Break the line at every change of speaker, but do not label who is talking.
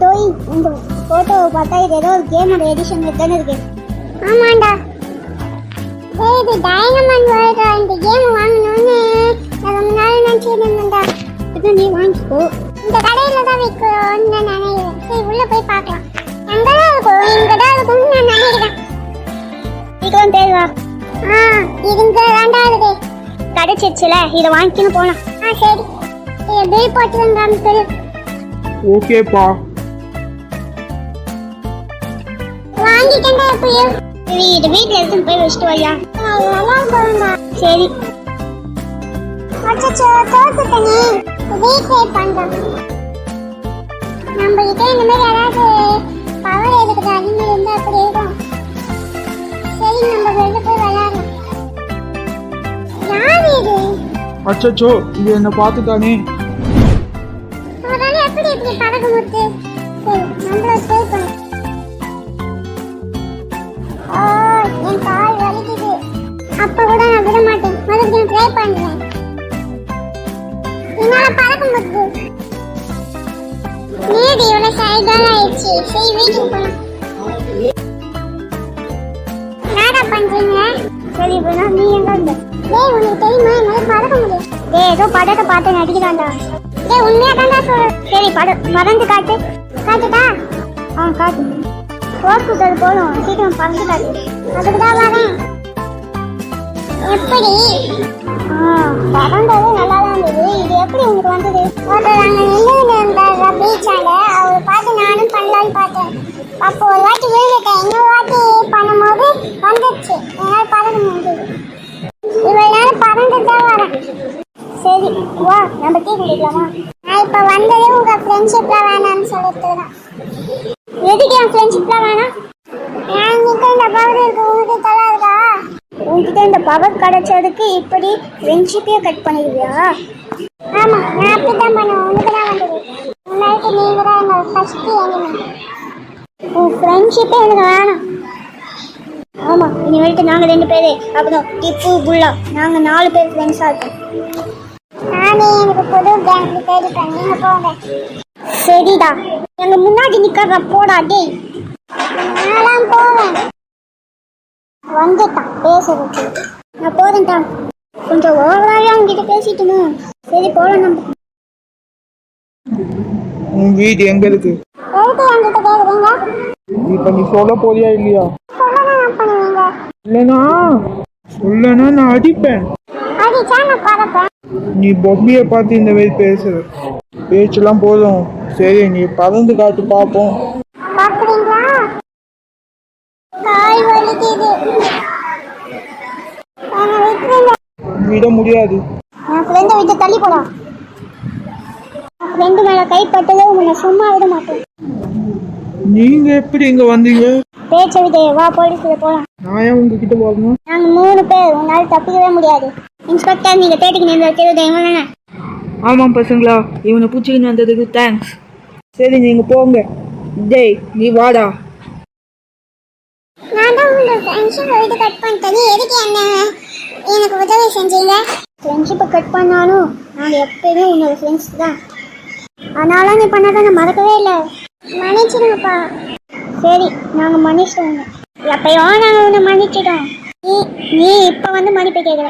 டோய், இந்த போட்டோவை பார்த்தா இது ஏதோ ஒரு கேமோட எடிஷன் தானே இருக்கு. ஆமாண்டா. இது டைனமண்ட் வேர்ல்ட். இந்த கேம் வாங்கணும்னு நான் ரொம்ப நாள் நினைச்சிருந்தேன்டா. இது நீ வாங்கிக்கோ. இந்த கடையில தான் விற்கிறோம்னு நான் நினைக்கிறேன். சரி உள்ள போய் பார்க்கலாம். எங்கதான் இருக்கும்? இங்கதான் இருக்கும்னு நான் நினைக்கிறேன். சீக்கிரம் தேடுவா. இதுங்க ரெண்டாவது கிடைச்சிருச்சுல, இதை வாங்கிக்கணும் போலாம். சரி, பில் போட்டு வந்து
ஓகேப்பா.
வாங்கிட்டேன்டா. எப்படியோ இது வீட்டுல எடுத்து போய் வச்சுட்டு வையா. நல்லா போறா. சரி. அச்சச்சோ, தோத்துட்டனே. வீட்ல பண்றோம். நம்ம கிட்ட இந்த மாதிரி யாராவது பவர் எடுக்கிற அனிமல் இருந்தா அப்படி இருக்கும். சரி, நம்ம வெளில போய் விளையாடலாம். யாரு இது?
அச்சச்சோ, இது என்ன பார்த்துட்டானே.
அவரால எப்படி இப்படி பறக்க முடியுது? சரி, நம்மள ட்ரை பண்ணு. என் கால் வலிக்குது. அப்ப கூட நான் விட மாட்டேன். மறுபடியும் ட்ரை பண்றேன். என்னால பறக்க முடியுது. நீடி இவ்வளவு சைடான ஆயிடுச்சு. சரி, வீட்டுக்கு போலாம். என்னடா பண்றீங்க? சரி, வேணா நீ எங்க இருந்த? டேய், உனக்கு தெரியுமா என்னால பறக்க முடியும்? டேய், ஏதோ படத்தை பார்த்து நடிக்கிறான்டா. டேய், உண்மையா தான்டா சொல்றேன். சரி, பறந்து காட்டு. காட்டுடா. காட்டு. ஹாஸ்பிட்டல் போகணும். சீக்கிரம் பறந்து காட்டு. அதுக்கு தான் வரேன். எப்படி? பறந்தது நல்லா தான் இருந்தது. இது எப்படி உங்களுக்கு வந்தது? நாங்கள் நின்று இருந்த பீச்சால அவர் பார்த்து நானும் பண்ணலான்னு பார்த்தேன். அப்போ ஒரு வாட்டி விழுந்துட்டேன். இன்னொரு வாட்டி பண்ணும்போது வந்துடுச்சு. என்னால் பறக்க முடியுது. இவ்வளோ நேரம் பறந்து தான் வரேன். சரி, வா, நம்ம டீ குடிக்கலாமா? நான் இப்போ வந்ததே உங்கள் ஃப்ரெண்ட்ஷிப்லாம் வேணான்னு சொல்லிட்டு தான். எதுக்கு என் ஃப்ரெண்ட்ஷிப்லாம் வேணாம்? என்கிட்ட இந்த பவர் இருக்கு, உங்ககிட்ட தலை இருக்கா? உங்ககிட்ட இந்த பவர் கிடைச்சதுக்கு இப்படி ஃப்ரெண்ட்ஷிப்பையே கட் பண்ணிடுவியா? ஆமாம், நான் அப்படி தான் பண்ணுவேன். உனக்கு தான் வந்தது. முன்னாடி நீங்கள் தான் எங்கள் ஃபஸ்ட்டு எனிமி. உன் ஃப்ரெண்ட்ஷிப்பே எனக்கு வேணாம். ஆமாம், இனிமேட்டு நாங்கள் 2 பேர், அப்புறம் டிப்பு புல்லா, நாங்கள் 4 பேர் ஃப்ரெண்ட்ஸாக இருக்கோம். நானே எனக்கு புது கேங் தேடிப்பேன். நீங்கள் போங்க. சரிடா, எங்கள் முன்னாடி நிற்கிறதா போடா. டேய், நான் போவேன். வந்துட்டான் பேசுறதுக்கு. நான் போறேன்டா. கொஞ்சம் ஓவராகவே அவங்ககிட்ட பேசிட்டுமா? சரி, போகலாம். நம்ம
உன் வீடு எங்க இருக்கு?
எதுக்கு என்கிட்ட கேட்குறீங்க?
இப்ப நீ சொல்ல போறியா இல்லையா?
சொல்லதான் பண்ணுவீங்க.
இல்லைன்னா நான் அடிப்பேன்.
அடிச்சா நான் பறப்பேன்.
நீ பொம்மையை பார்த்து இந்த மாதிரி பேசுற. பேச்செல்லாம் போதும். சரி, நீ பறந்து காட்டு பார்ப்போம்.
பார்க்குறீங்களா? கால் வலிக்குது.
விட முடியாது.
என் ஃப்ரெண்டை விட்டு தள்ளி போடா. என் ஃப்ரெண்டு மேலே கைப்பட்டதே உங்களை சும்மா விட மாட்டேன்.
நீங்க எப்படி இங்க வந்தீங்க?
பேச்ச விட்டு வா, போலீஸ்ல போகலாம்.
நான் ஏன் உங்ககிட்ட வரணும்?
நாங்கள் 3 பேர். உங்களால் தப்பிக்கவே முடியாது. இன்ஸ்பெக்டர், நீங்கள் தேடிக்கு நின்று வைக்கிறது இவன் தானே?
ஆமாம் பசங்களா, இவனை பூச்சிக்கின்னு வந்ததுக்கு தேங்க்ஸ். சரி, நீங்க போங்க. டேய், நீ வாடா.
நான் தான் உங்களோட ஃப்ரெண்ட்ஷிப் வீட்டு கட் பண்ணிட்டேன். நீ எதுக்கு என்ன எனக்கு உதவி செஞ்சீங்க? ஃப்ரெண்ட்ஷிப்பை கட் பண்ணாலும் நாங்கள் எப்பயுமே உன்னோட ஃப்ரெண்ட்ஸ் தான். அதனால நீ பண்ணாத நான் மறக்கவே இல்லை. மன்னிச்சிடுங்கப்பா. சரி, நாங்கள் மன்னிச்சிட்டோங்க. எப்பயோ நாங்கள் உன்னை மன்னிச்சிட்டோம். நீ இப்போ வந்து மன்னிப்பு கேட்குற.